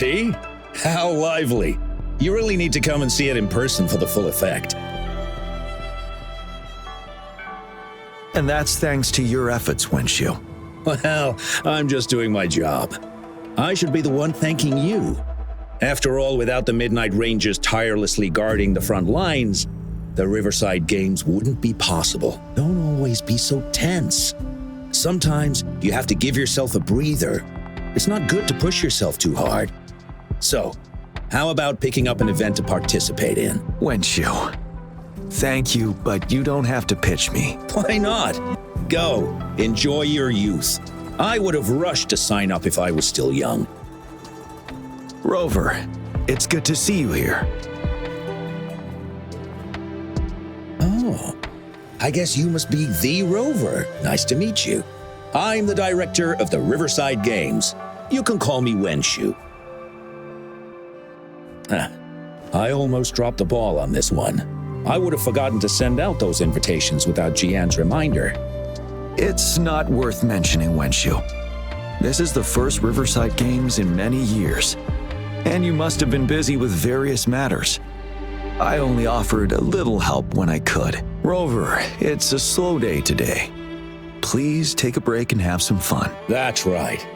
See? How lively. You really need to come and see it in person for the full effect. And that's thanks to your efforts, Wenshu. Well, I'm just doing my job. I should be the one thanking you. After all, without the Midnight Rangers tirelessly guarding the front lines, the Riverside Games wouldn't be possible. Don't always be so tense. Sometimes you have to give yourself a breather. It's not good to push yourself too hard. So, how about picking up an event to participate in? Wenshu, thank you, but you don't have to pitch me. Why not? Go, enjoy your youth. I would have rushed to sign up if I was still young. Rover, it's good to see you here. Oh, I guess you must be the Rover. Nice to meet you. I'm the director of the Riverside Games. You can call me Wenshu. I almost dropped the ball on this one. I would have forgotten to send out those invitations without Jiyan's reminder. It's not worth mentioning, Wenshu. This is the first Riverside Games in many years, and you must have been busy with various matters. I only offered a little help when I could. Rover, it's a slow day today. Please take a break and have some fun. That's right.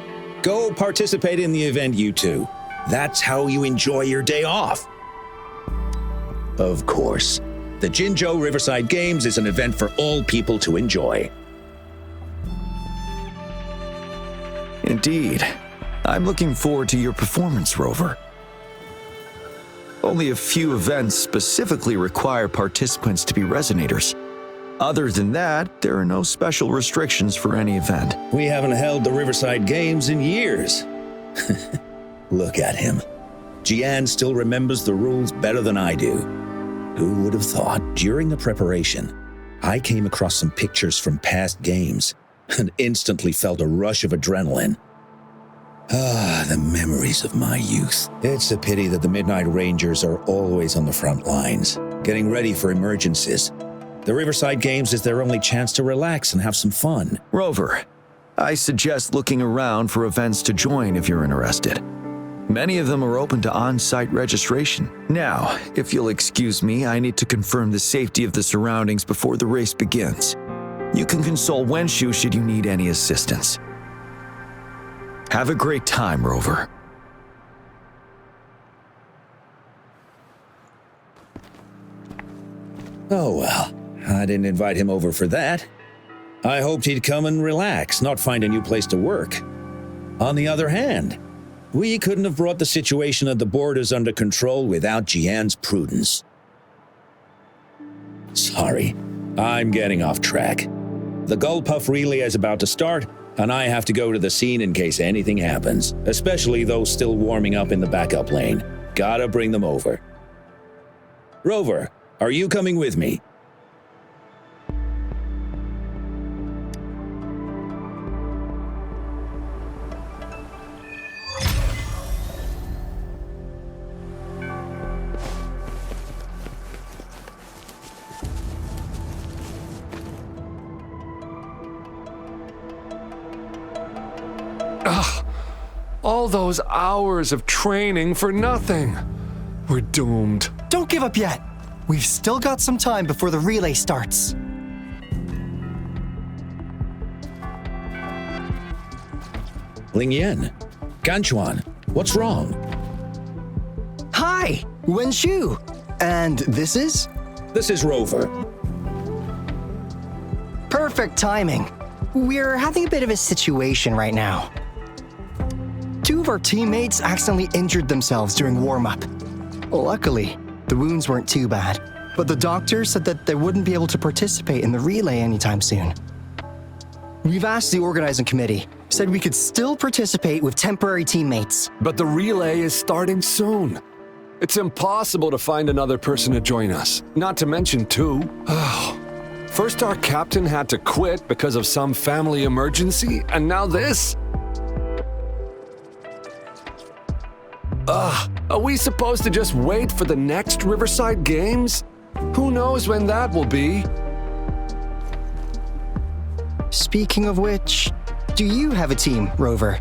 Go participate in the event, you two. That's how you enjoy your day off. Of course, the Jinzhou Riverside Games is an event for all people to enjoy. Indeed. I'm looking forward to your performance, Rover. Only a few events specifically require participants to be Resonators. Other than that, there are no special restrictions for any event. We haven't held the Riverside Games in years. Look at him. Jiyan still remembers the rules better than I do. Who would have thought? During the preparation, I came across some pictures from past games and instantly felt a rush of adrenaline. Ah, the memories of my youth. It's a pity that the Midnight Rangers are always on the front lines, getting ready for emergencies. The Riverside Games is their only chance to relax and have some fun. Rover, I suggest looking around for events to join if you're interested. Many of them are open to on-site registration. Now, if you'll excuse me, I need to confirm the safety of the surroundings before the race begins. You can consult Wenshu should you need any assistance. Have a great time, Rover. Oh well, I didn't invite him over for that. I hoped he'd come and relax, not find a new place to work. On the other hand, we couldn't have brought the situation at the borders under control without Jiyan's prudence. Sorry, I'm getting off track. The Gullpuff relay is about to start, and I have to go to the scene in case anything happens, especially those still warming up in the backup lane. Gotta bring them over. Rover, are you coming with me? All those hours of training for nothing. We're doomed. Don't give up yet. We've still got some time before the relay starts. Lingyan, Ganchuan, what's wrong? Hi, Wenshu. And this is? This is Rover. Perfect timing. We're having a bit of a situation right now. Two of our teammates accidentally injured themselves during warm-up. Luckily, the wounds weren't too bad, but the doctor said that they wouldn't be able to participate in the relay anytime soon. We've asked the organizing committee, said we could still participate with temporary teammates. But the relay is starting soon. It's impossible to find another person to join us, not to mention two. First our captain had to quit because of some family emergency, and now this? Are we supposed to just wait for the next Riverside Games? Who knows when that will be? Speaking of which, do you have a team, Rover?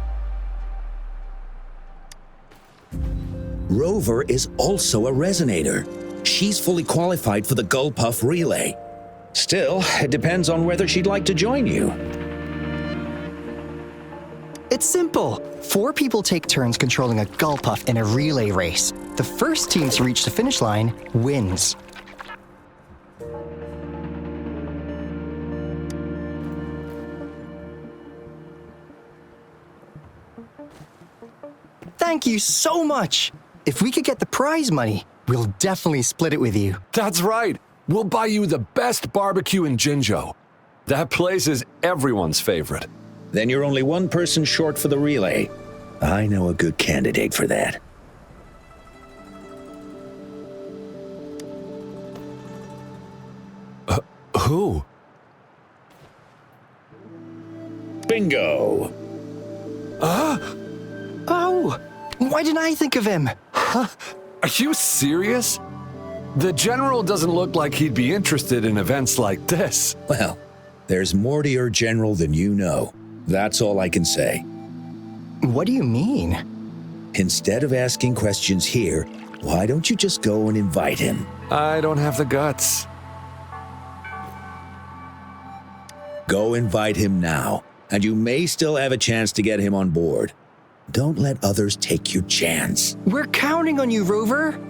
Rover is also a resonator. She's fully qualified for the Gullpuff Relay. Still, it depends on whether she'd like to join you. It's simple. 4 people take turns controlling a Gullpuff in a relay race. The first team to reach the finish line wins. Thank you so much. If we could get the prize money, we'll definitely split it with you. That's right. We'll buy you the best barbecue in Jinzhou. That place is everyone's favorite. Then you're only one person short for the relay. I know a good candidate for that. Who? Bingo! Oh, why didn't I think of him? Are you serious? The General doesn't look like he'd be interested in events like this. Well, there's more to your general than you know. That's all I can say. What do you mean? Instead of asking questions here, why don't you just go and invite him? I don't have the guts. Go invite him now, and you may still have a chance to get him on board. Don't let others take your chance. We're counting on you, Rover.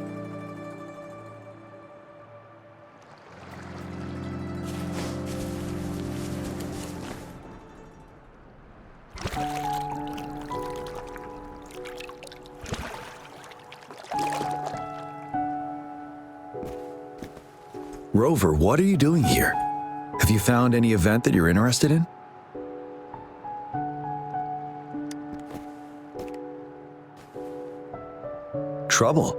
Rover, what are you doing here? Have you found any event that you're interested in? Trouble?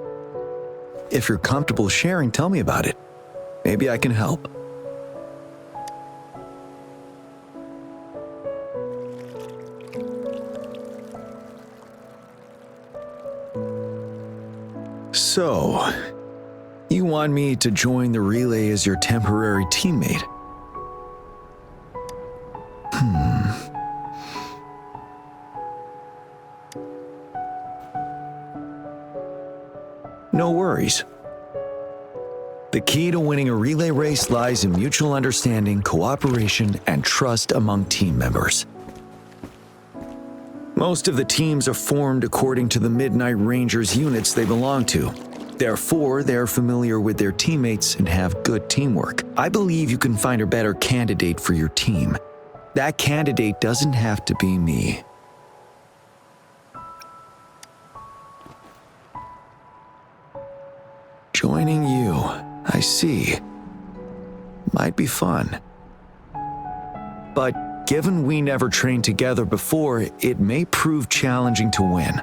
If you're comfortable sharing, tell me about it. Maybe I can help. So, you want me to join the relay as your temporary teammate? No worries. The key to winning a relay race lies in mutual understanding, cooperation, and trust among team members. Most of the teams are formed according to the Midnight Rangers units they belong to. Therefore, they're familiar with their teammates and have good teamwork. I believe you can find a better candidate for your team. That candidate doesn't have to be me. Joining you, I see. Might be fun. But given we never trained together before, it may prove challenging to win.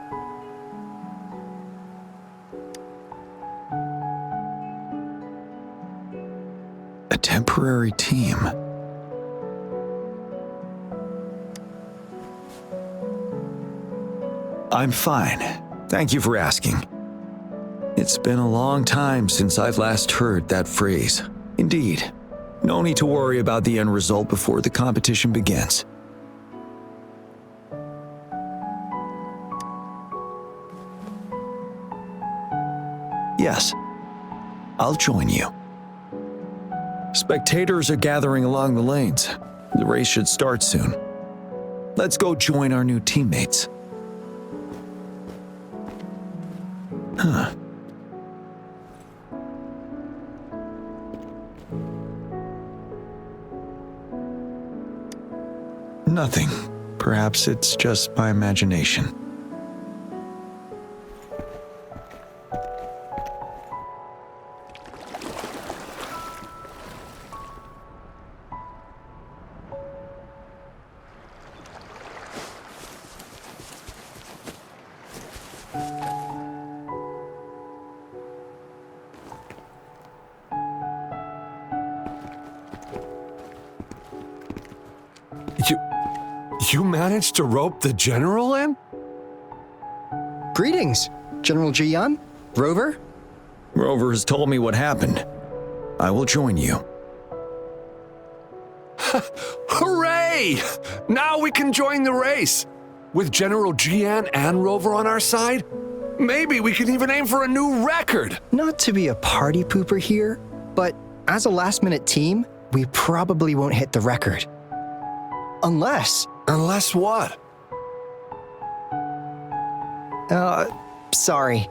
A temporary team. I'm fine. Thank you for asking. It's been a long time since I've last heard that phrase. Indeed, no need to worry about the end result before the competition begins. Yes, I'll join you. Spectators are gathering along the lanes. The race should start soon. Let's go join our new teammates. Huh. Nothing. Perhaps it's just my imagination. You managed to rope the General in? Greetings, General Jiyan, Rover. Rover has told me what happened. I will join you. Hooray! Now we can join the race! With General Jiyan and Rover on our side? Maybe we can even aim for a new record. Not to be a party pooper here, but as a last-minute team, we probably won't hit the record. Unless... Unless what? Sorry.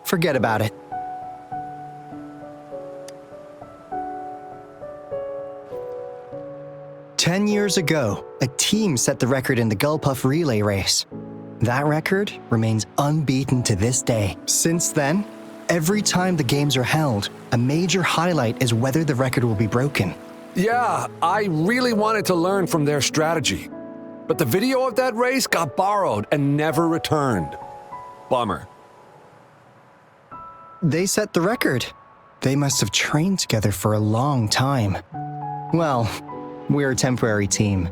Forget about it. "10 years ago, a team set the record in the Gulpuff relay race. That record remains unbeaten to this day. Since then, every time the games are held, a major highlight is whether the record will be broken. Yeah, I really wanted to learn from their strategy. But the video of that race got borrowed and never returned. Bummer. They set the record. They must have trained together for a long time. Well, we're a temporary team.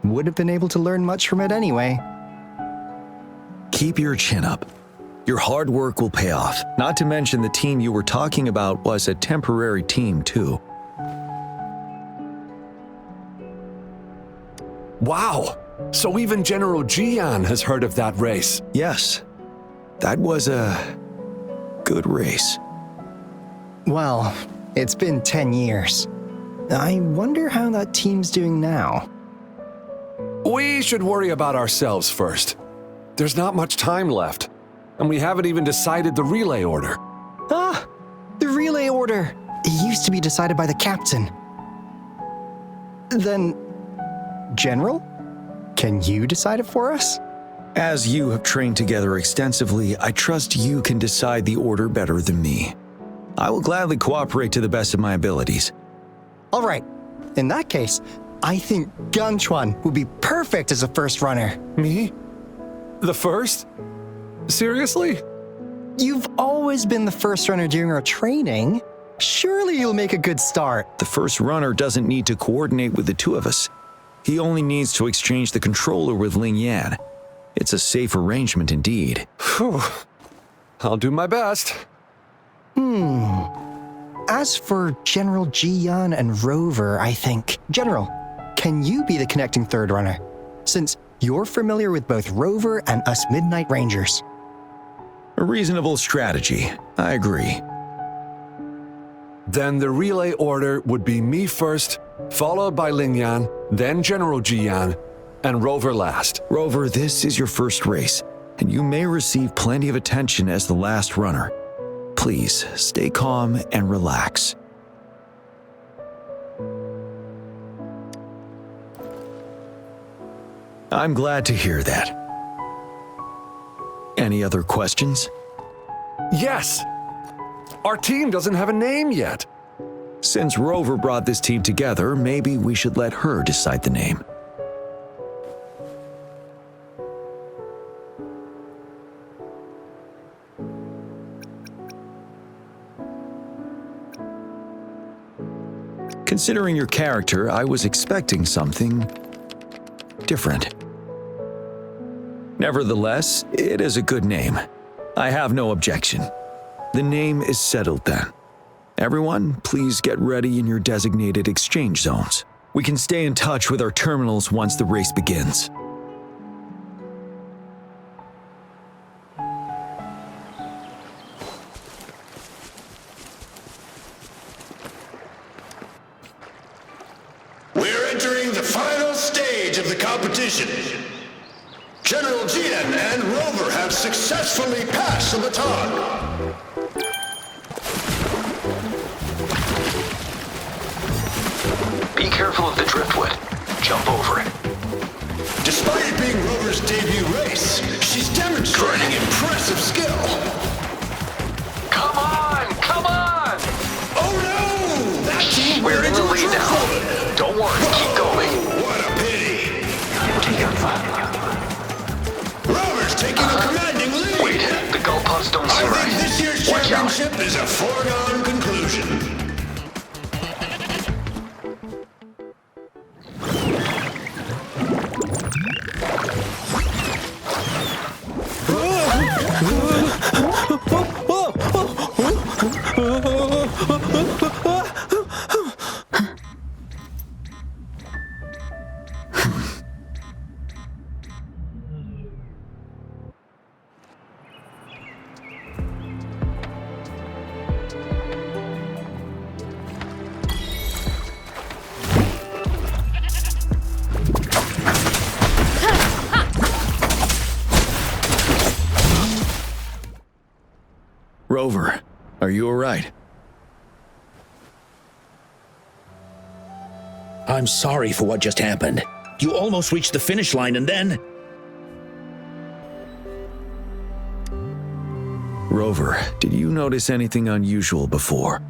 Would have been able to learn much from it anyway. Keep your chin up. Your hard work will pay off. Not to mention the team you were talking about was a temporary team too. Wow! So even General Jiyan has heard of that race. Yes, that was a good race. Well, it's been 10 years. I wonder how that team's doing now. We should worry about ourselves first. There's not much time left, and we haven't even decided the relay order. Ah, the relay order. It used to be decided by the captain. Then, General? Can you decide it for us? As you have trained together extensively, I trust you can decide the order better than me. I will gladly cooperate to the best of my abilities. All right. In that case, I think Ganchuan would be perfect as a first runner. Me? The first? Seriously? You've always been the first runner during our training. Surely you'll make a good start. The first runner doesn't need to coordinate with the two of us. He only needs to exchange the controller with Jiyan. It's a safe arrangement indeed. Phew. I'll do my best. As for General Jiyan and Rover, I think... General, can you be the connecting third runner? Since you're familiar with both Rover and us Midnight Rangers. A reasonable strategy. I agree. Then the relay order would be me first, followed by Jiyan, then General Jiyan, and Rover last. Rover, this is your first race, and you may receive plenty of attention as the last runner. Please, stay calm and relax. I'm glad to hear that. Any other questions? Yes! Our team doesn't have a name yet. Since Rover brought this team together, maybe we should let her decide the name. Considering your character, I was expecting something different. Nevertheless, it is a good name. I have no objection. The name is settled then. Everyone, please get ready in your designated exchange zones. We can stay in touch with our terminals once the race begins. We're entering the final stage of the competition. General Jiyan and Rover have successfully passed the baton. Be careful of the driftwood. Jump over it. Despite it being Rover's debut race, she's demonstrating impressive skill. Come on! Come on! Oh no! That team We're went in the into a lead now. driftwood. Don't worry, keep going. What a pity. Rover's taking a commanding lead. Wait, the gull puffs don't seem I right. think this year's Watch out. championship is a foregone conclusion. Rover, are you alright? I'm sorry for what just happened. You almost reached the finish line and then... Rover, did you notice anything unusual before?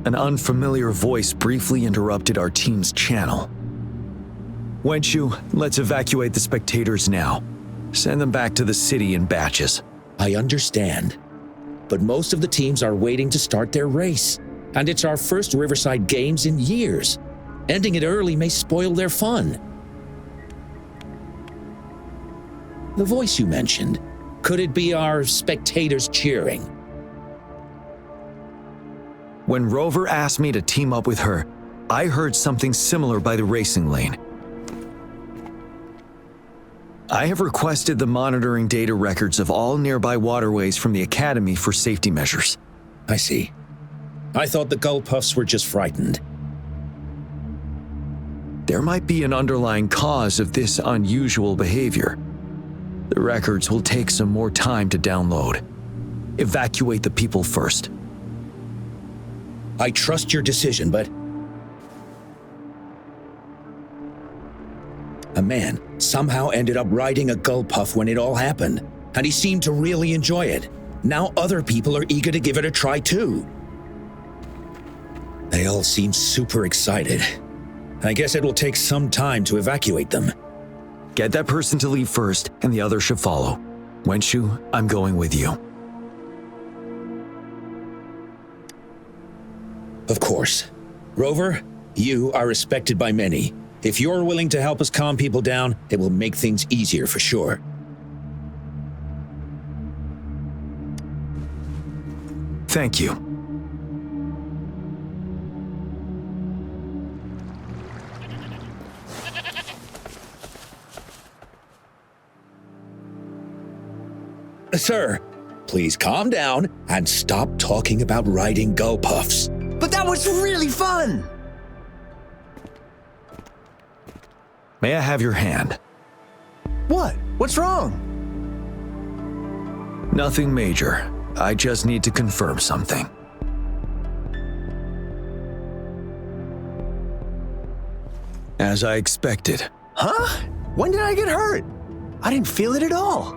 An unfamiliar voice briefly interrupted our team's channel. Wenchu, let's evacuate the spectators now. Send them back to the city in batches. I understand. But most of the teams are waiting to start their race. And it's our first Riverside Games in years. Ending it early may spoil their fun. The voice you mentioned, could it be our spectators cheering? When Rover asked me to team up with her, I heard something similar by the racing lane. I have requested the monitoring data records of all nearby waterways from the Academy for safety measures. I see. I thought the Gull Puffs were just frightened. There might be an underlying cause of this unusual behavior. The records will take some more time to download. Evacuate the people first. I trust your decision, but... A man somehow ended up riding a Gull Puff when it all happened, and he seemed to really enjoy it. Now other people are eager to give it a try too. They all seem super excited. I guess it will take some time to evacuate them. Get that person to leave first, and the others should follow. Wenchu, I'm going with you. Of course. Rover, you are respected by many. If you're willing to help us calm people down, it will make things easier for sure. Thank you. Sir, please calm down and stop talking about riding Gull Puffs. But that was really fun! May I have your hand? What? What's wrong? Nothing major. I just need to confirm something. As I expected. Huh? When did I get hurt? I didn't feel it at all.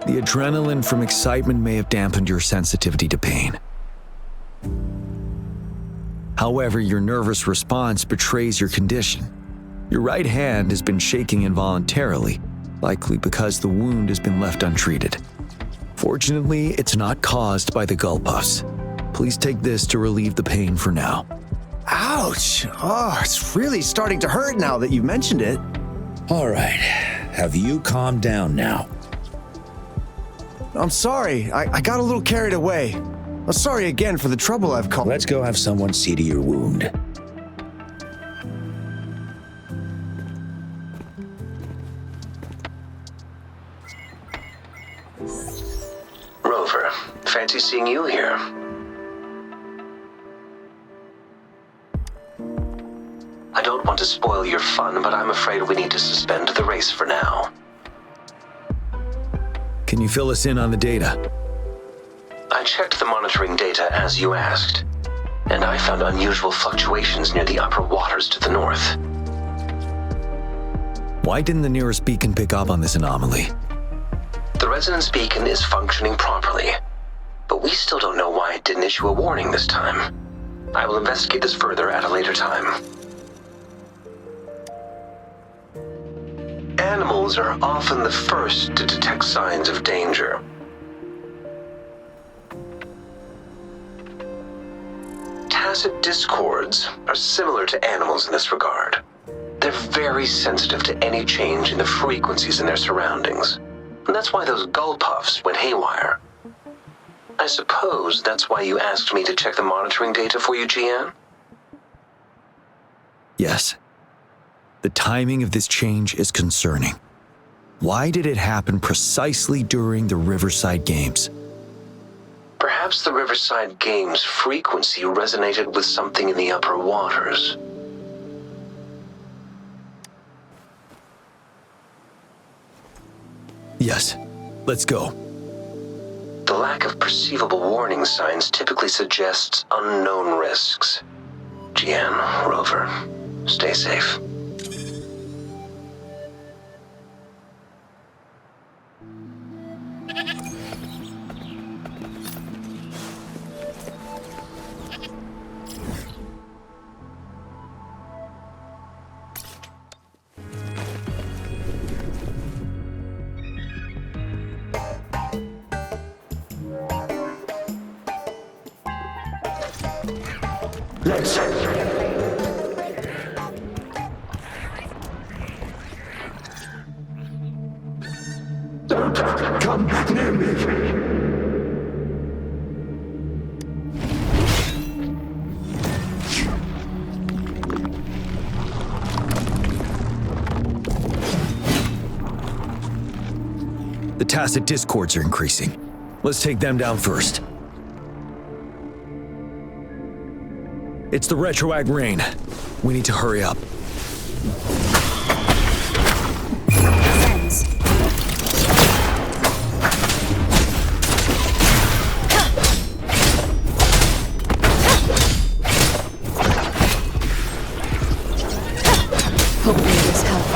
The adrenaline from excitement may have dampened your sensitivity to pain. However, your nervous response betrays your condition. Your right hand has been shaking involuntarily, likely because the wound has been left untreated. Fortunately, it's not caused by the Gull Puffs. Please take this to relieve the pain for now. Ouch! Oh, it's really starting to hurt now that you've mentioned it. All right, have you calmed down now? I'm sorry, I got a little carried away. I'm sorry again for the trouble I've caused. Let's go have someone see to your wound. Rover, fancy seeing you here. I don't want to spoil your fun, but I'm afraid we need to suspend the race for now. Can you fill us in on the data? I checked the monitoring data as you asked, and I found unusual fluctuations near the upper waters to the north. Why didn't the nearest beacon pick up on this anomaly? The resonance beacon is functioning properly, but we still don't know why it didn't issue a warning this time. I will investigate this further at a later time. Animals are often the first to detect signs of danger. Tacit discords are similar to animals in this regard. They're very sensitive to any change in the frequencies in their surroundings. And that's why those Gull Puffs went haywire. I suppose that's why you asked me to check the monitoring data for you, Jiyan? Yes. The timing of this change is concerning. Why did it happen precisely during the Riverside Games? Perhaps the Riverside Games' frequency resonated with something in the upper waters. Yes, let's go. The lack of perceivable warning signs typically suggests unknown risks. Jiyan, Rover, stay safe. Don't come near me. The tacit discords are increasing. Let's take them down first. It's the retroact rain. We need to hurry up. Hopefully this helps.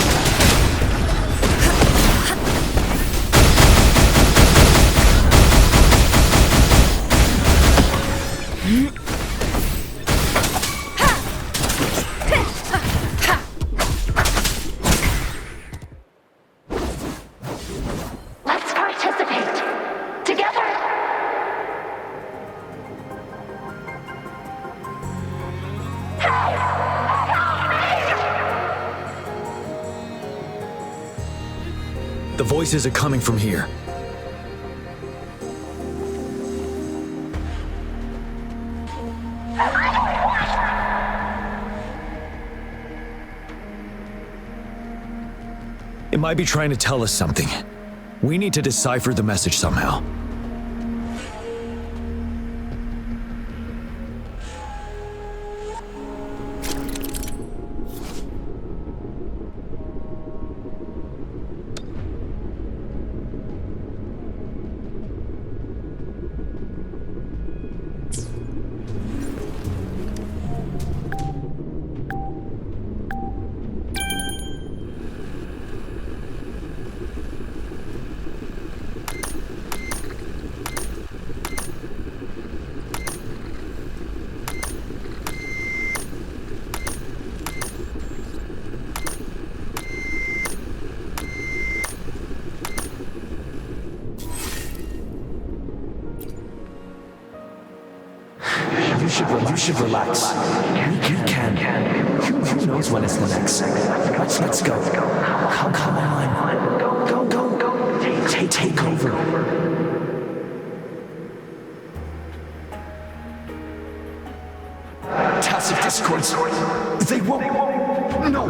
Let's participate. Together. The voices are coming from here. It might be trying to tell us something. We need to decipher the message somehow. You should relax. You can. Who knows when it's the next? Let's go. Come on. Go. Take over. Tacit discords. They won't. No.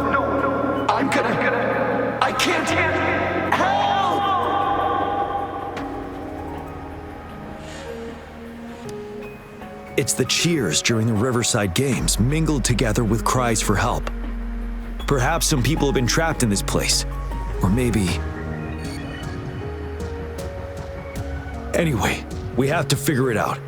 I'm gonna. I can't. Help! It's the cheers during the Riverside Games mingled together with cries for help. Perhaps some people have been trapped in this place. Or maybe... Anyway, we have to figure it out.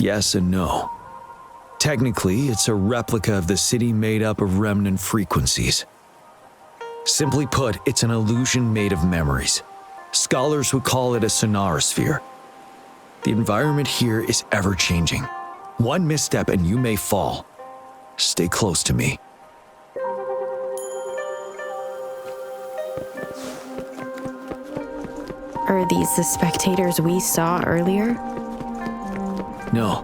Yes and no. Technically, it's a replica of the city made up of remnant frequencies. Simply put, it's an illusion made of memories. Scholars would call it a sonorosphere. The environment here is ever-changing. One misstep and you may fall. Stay close to me. Are these the spectators we saw earlier? No.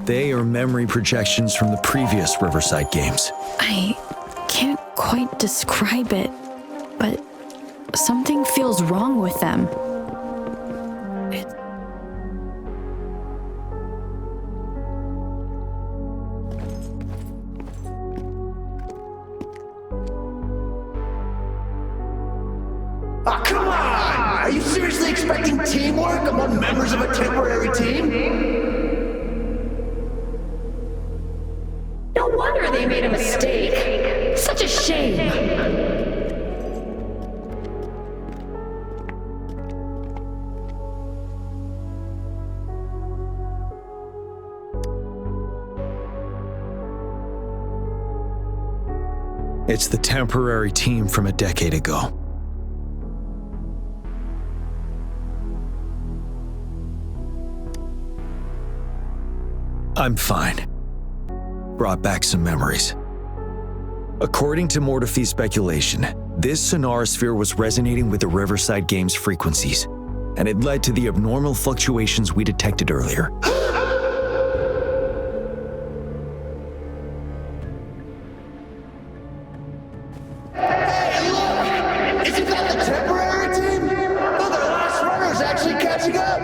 They are memory projections from the previous Riverside games. I can't quite describe it, but something feels wrong with them. Ah, come on! Are you seriously expecting teamwork among members of a temporary team? No wonder they made a mistake. Such a shame. It's the temporary team from a decade ago. I'm fine. Brought back some memories. According to Mortefy's speculation, this sonorosphere was resonating with the Riverside Games frequencies, and it led to the abnormal fluctuations we detected earlier. Hey, look! Isn't that the temporary team? Oh, their last runner's actually catching up!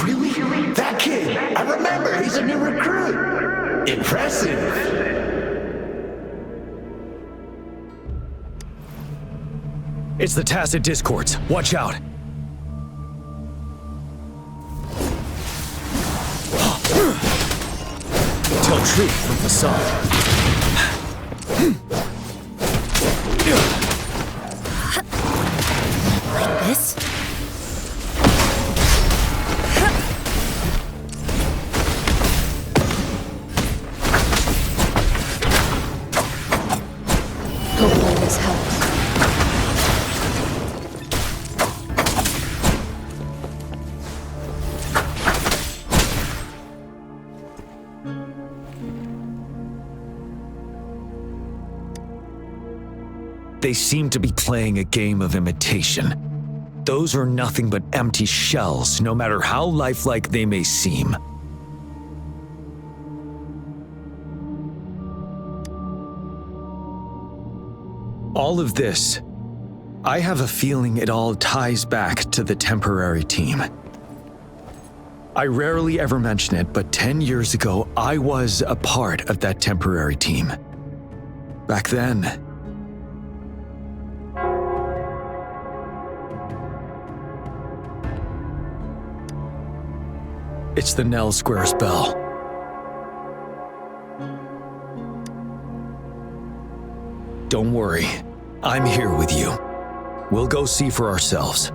Really? That kid! I remember, he's a new recruit! Impressive! It's the Tacit Discords. Watch out! Tell truth from facade. Like this? Hopefully this helps. They seem to be playing a game of imitation. Those are nothing but empty shells, no matter how lifelike they may seem. All of this, I have a feeling it all ties back to the temporary team. I rarely ever mention it, but 10 years ago, I was a part of that temporary team. Back then, it's the Nell Squares bell. Don't worry, I'm here with you. We'll go see for ourselves.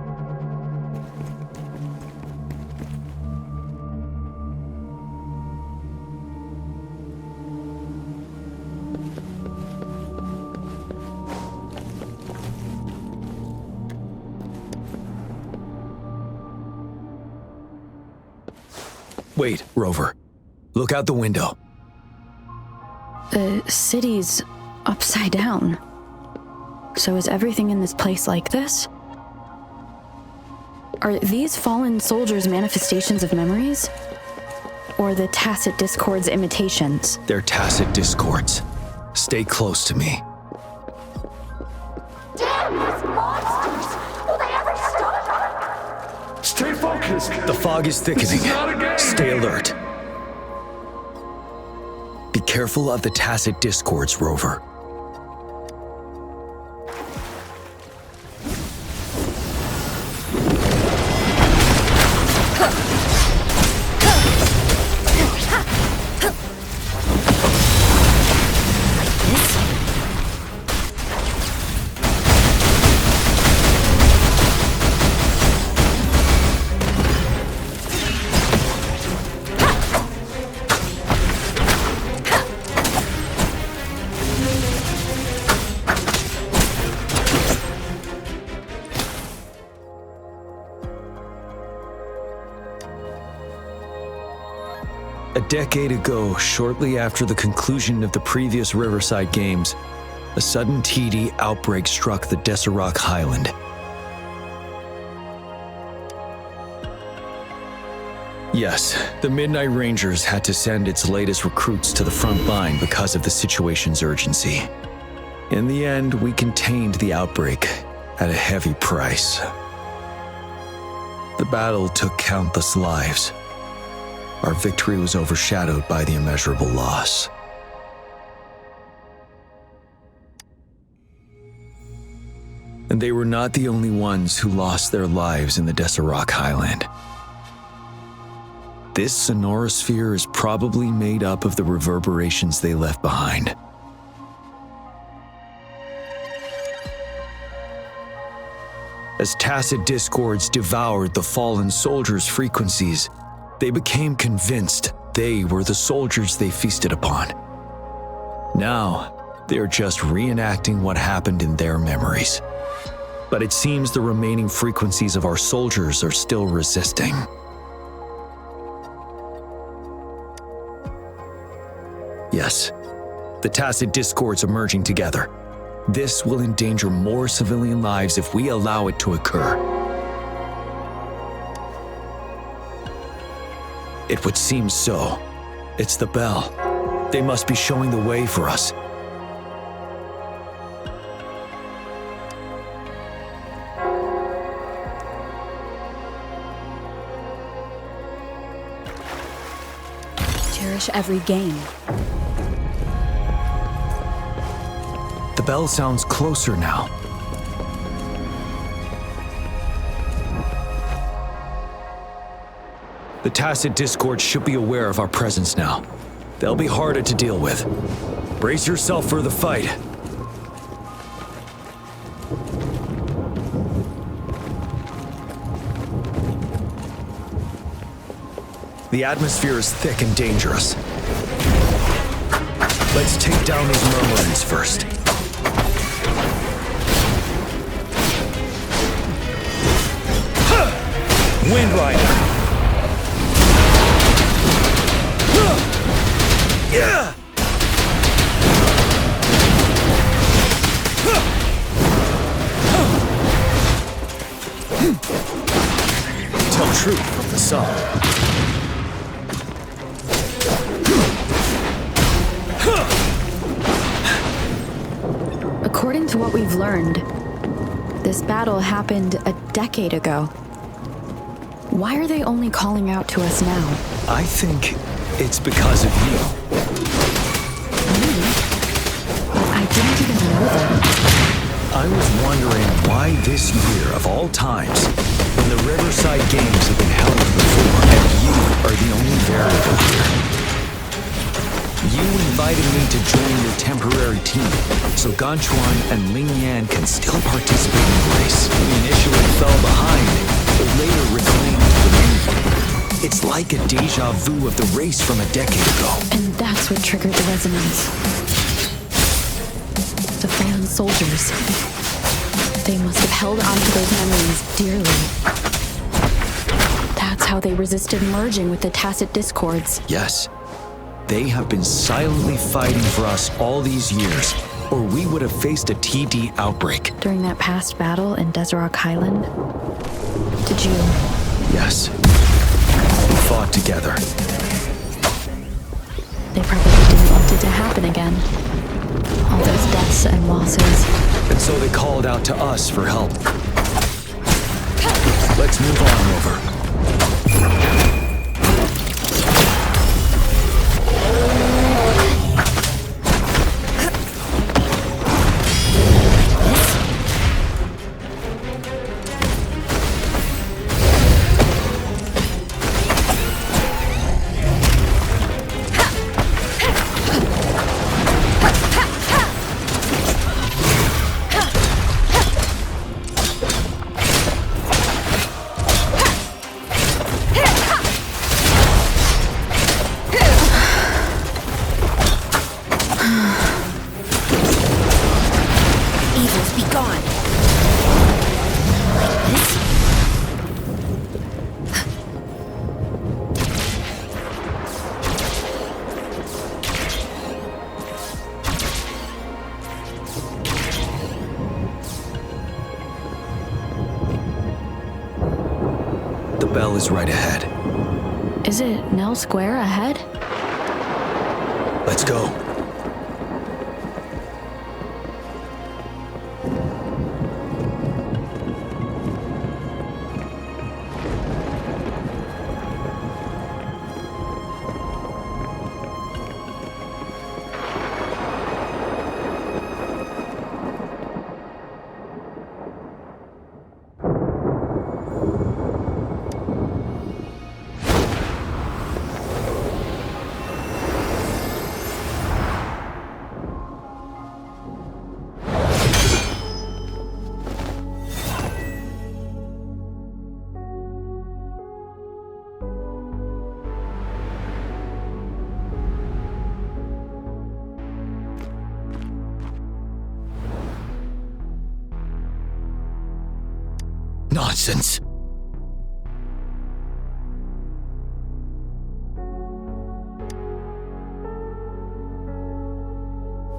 Wait, Rover. Look out the window. The city's upside down. So is everything in this place like this? Are these fallen soldiers manifestations of memories? Or the Tacit Discords imitations? They're Tacit Discords. Stay close to me. Damn, these monsters! Will they ever stop? Stay focused. The fog is thickening. not a game. Stay alert. Be careful of the Tacit Discords, Rover. A decade ago, shortly after the conclusion of the previous Riverside games, a sudden TD outbreak struck the Desirok Highland. Yes, the Midnight Rangers had to send its latest recruits to the front line because of the situation's urgency. In the end, we contained the outbreak at a heavy price. The battle took countless lives. Our victory was overshadowed by the immeasurable loss. And they were not the only ones who lost their lives in the Desirok Highland. This sonorosphere is probably made up of the reverberations they left behind. As tacit discords devoured the fallen soldiers' frequencies, they became convinced they were the soldiers they feasted upon. Now, they're just reenacting what happened in their memories. But it seems the remaining frequencies of our soldiers are still resisting. Yes, the tacit discords are merging together. This will endanger more civilian lives if we allow it to occur. It would seem so. It's the bell. They must be showing the way for us. Cherish every game. The bell sounds closer now. The tacit discord should be aware of our presence now. They'll be harder to deal with. Brace yourself for the fight. The atmosphere is thick and dangerous. Let's take down these murmurings first. Wind Rider! Yeah! Tell truth from the sun. According to what we've learned, this battle happened a decade ago. Why are they only calling out to us now? I think it's because of you. Me? But I didn't even know them. I was wondering why this year of all times, when the Riverside Games have been held before, and you are the only variable here. You invited me to join your temporary team, so Ganchuan and Ling Yan can still participate in the race. We initially fell behind, but later reclaimed the lead. It's like a deja vu of the race from a decade ago. And that's what triggered the resonance. The fallen soldiers. They must have held onto those memories dearly. That's how they resisted merging with the tacit discords. Yes. They have been silently fighting for us all these years, or we would have faced a TD outbreak. During that past battle in Desirok Highland, did you... Yes. We fought together. They probably didn't want it to happen again. All those deaths and losses. And so they called out to us for help. Let's move on, Rover. trail is right ahead. Is it Nell Square ahead? Let's go. Nonsense.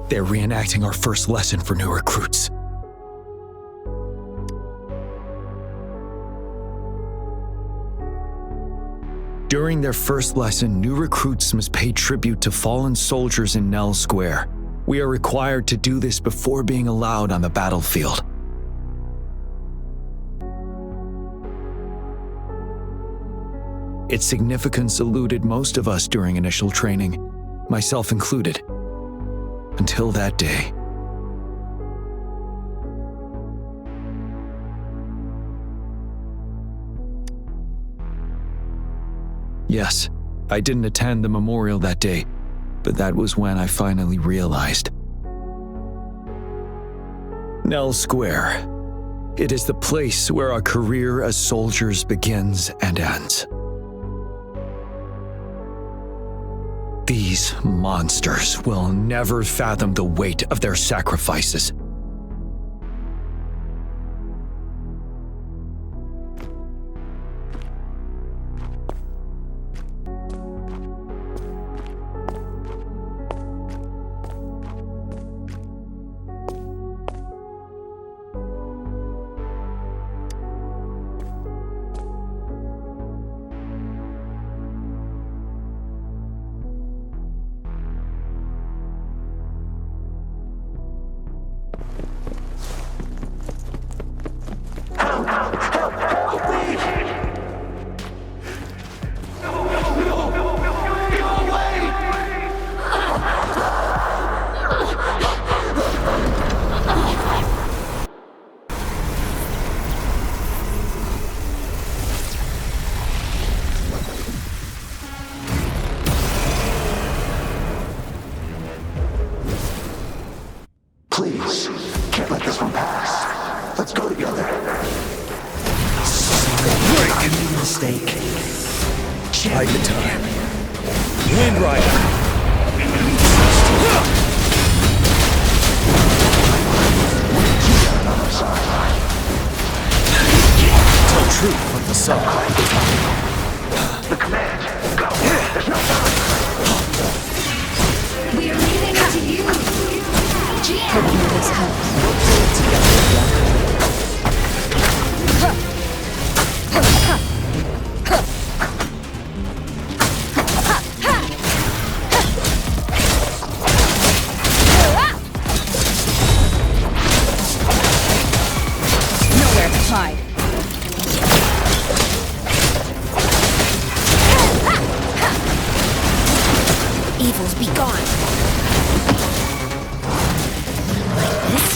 They're reenacting our first lesson for new recruits. During their first lesson, new recruits must pay tribute to fallen soldiers in Nell Square. We are required to do this before being allowed on the battlefield. Its significance eluded most of us during initial training, myself included, until that day. Yes, I didn't attend the memorial that day, but that was when I finally realized. Nell Square. It is the place where our career as soldiers begins and ends. These monsters will never fathom the weight of their sacrifices. Please, can't let this one pass. Let's go together. I made a mistake. Hide the time. Wind Rider. Tell truth from the sun. The command. Go. There's no time. We are leaving it to you. Jiyan. Hoping this helps. Nowhere to hide. Evils be gone. Like this?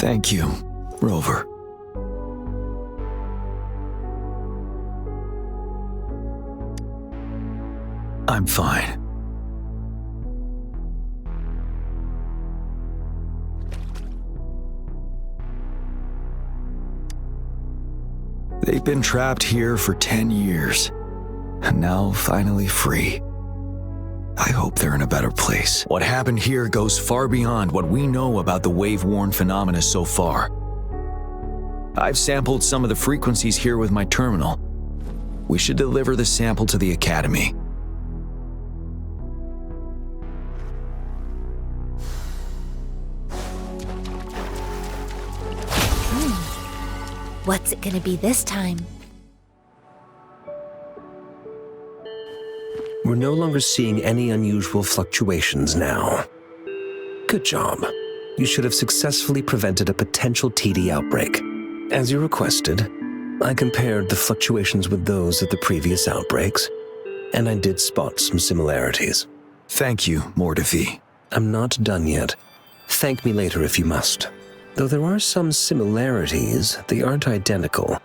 Thank you, Rover. I'm fine. They've been trapped here for 10 years, and now finally free. I hope they're in a better place. What happened here goes far beyond what we know about the wave-worn phenomena so far. I've sampled some of the frequencies here with my terminal. We should deliver the sample to the Academy. What's it gonna be this time? We're no longer seeing any unusual fluctuations now. Good job. You should have successfully prevented a potential TD outbreak. As you requested, I compared the fluctuations with those of the previous outbreaks, and I did spot some similarities. Thank you, Mordefi. I'm not done yet. Thank me later if you must. Though there are some similarities, they aren't identical.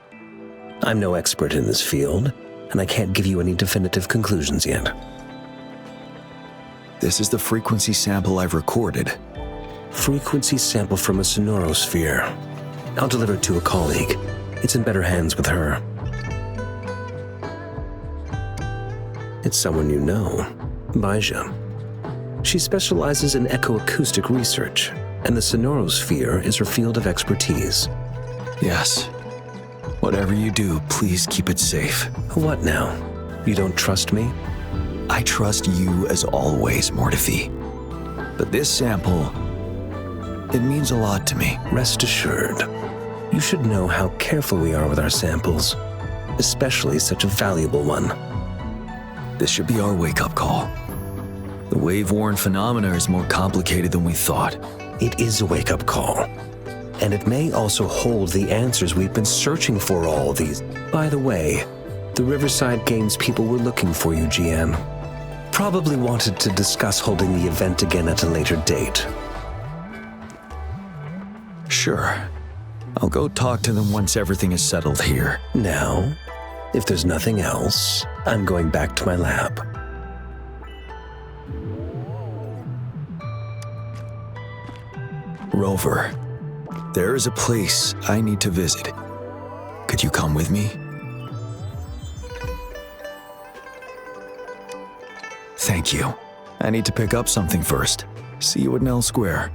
I'm no expert in this field, and I can't give you any definitive conclusions yet. This is the frequency sample I've recorded. Frequency sample from a sonorosphere. I'll deliver it to a colleague. It's in better hands with her. It's someone you know, Baija. She specializes in echoacoustic research, and the sonorosphere is her field of expertise. Yes. Whatever you do, please keep it safe. What now? You don't trust me? I trust you as always, Mordefi. But this sample, it means a lot to me. Rest assured. You should know how careful we are with our samples, especially such a valuable one. This should be our wake-up call. The wave-worn phenomena is more complicated than we thought. It is a wake-up call. And it may also hold the answers we've been searching for all these. By the way, the Riverside Games people were looking for you, Jiyan. Probably wanted to discuss holding the event again at a later date. Sure. I'll go talk to them once everything is settled here. Now, if there's nothing else, I'm going back to my lab. Rover, there is a place I need to visit. Could you come with me? Thank you. I need to pick up something first. See you at Nell Square.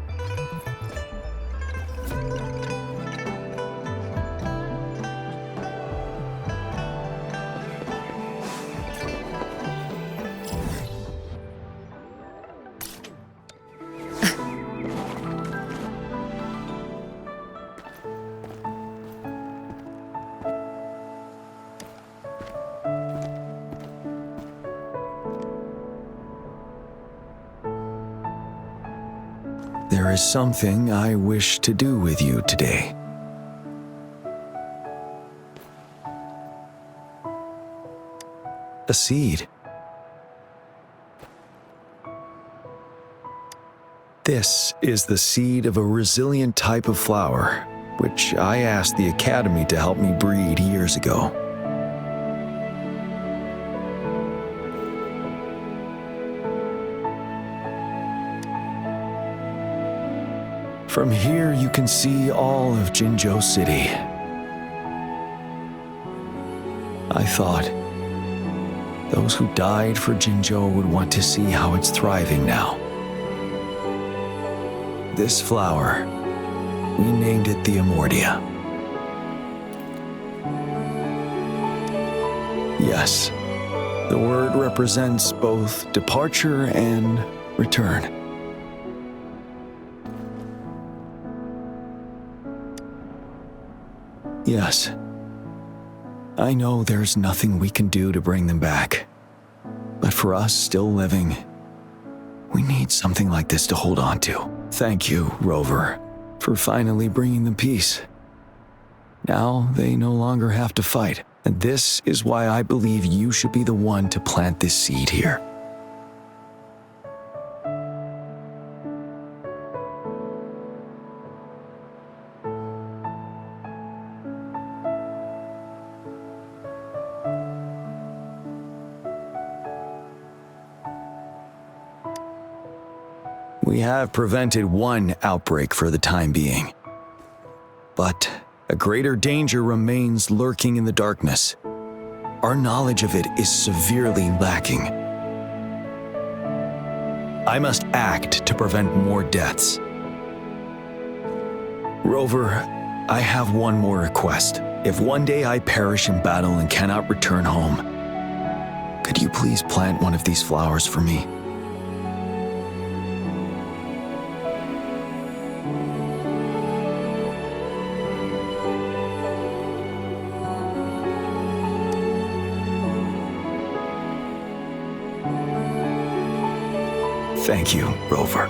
There is something I wish to do with you today. A seed. This is the seed of a resilient type of flower, which I asked the Academy to help me breed years ago. From here, you can see all of Jinzhou City. I thought those who died for Jinzhou would want to see how it's thriving now. This flower, we named it the Amordia. Yes, the word represents both departure and return. Yes. I know there's nothing we can do to bring them back. But for us still living, we need something like this to hold on to. Thank you, Rover, for finally bringing them peace. Now they no longer have to fight, and this is why I believe you should be the one to plant this seed here. We have prevented one outbreak for the time being. But a greater danger remains lurking in the darkness. Our knowledge of it is severely lacking. I must act to prevent more deaths. Rover, I have one more request. If one day I perish in battle and cannot return home, could you please plant one of these flowers for me? Thank you, Rover.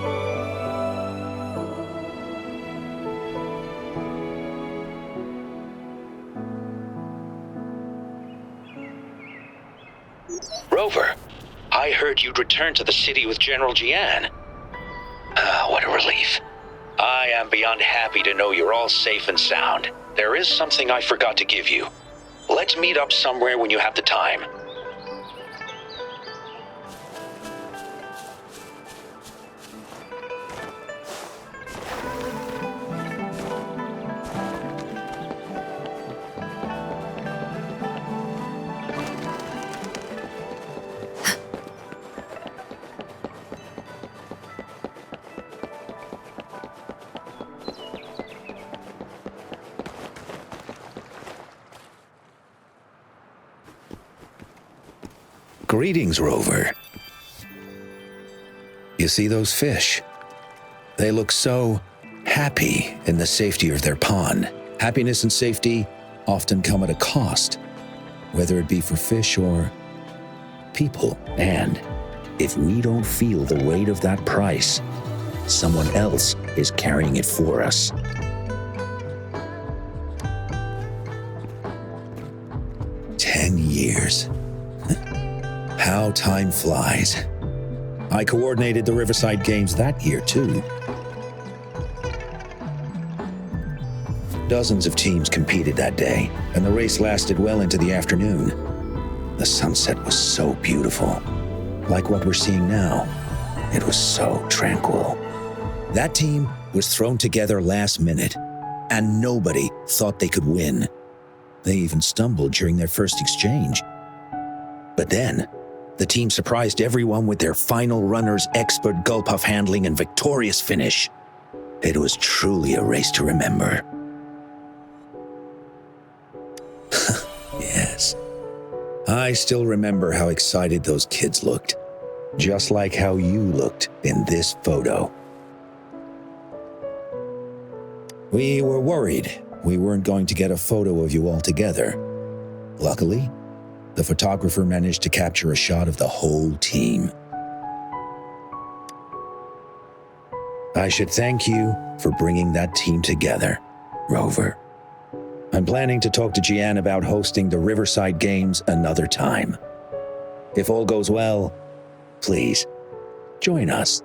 Rover, I heard you'd returned to the city with General Jiyan. Ah, what a relief. I am beyond happy to know you're all safe and sound. There is something I forgot to give you. Let's meet up somewhere when you have the time. Greetings, Rover. You see those fish? They look so happy in the safety of their pond. Happiness and safety often come at a cost, whether it be for fish or people. And if we don't feel the weight of that price, someone else is carrying it for us. Years. How time flies. I coordinated the Riverside Games that year, too. Dozens of teams competed that day, and the race lasted well into the afternoon. The sunset was so beautiful. Like what we're seeing now, it was so tranquil. That team was thrown together last minute, and nobody thought they could win. They even stumbled during their first exchange. But then, the team surprised everyone with their final runner's expert gulpuff handling and victorious finish. It was truly a race to remember. Yes. I still remember how excited those kids looked, just like how you looked in this photo. We were worried we weren't going to get a photo of you all together. Luckily, the photographer managed to capture a shot of the whole team. I should thank you for bringing that team together, Rover. I'm planning to talk to Jiyan about hosting the Riverside Games another time. If all goes well, please, join us.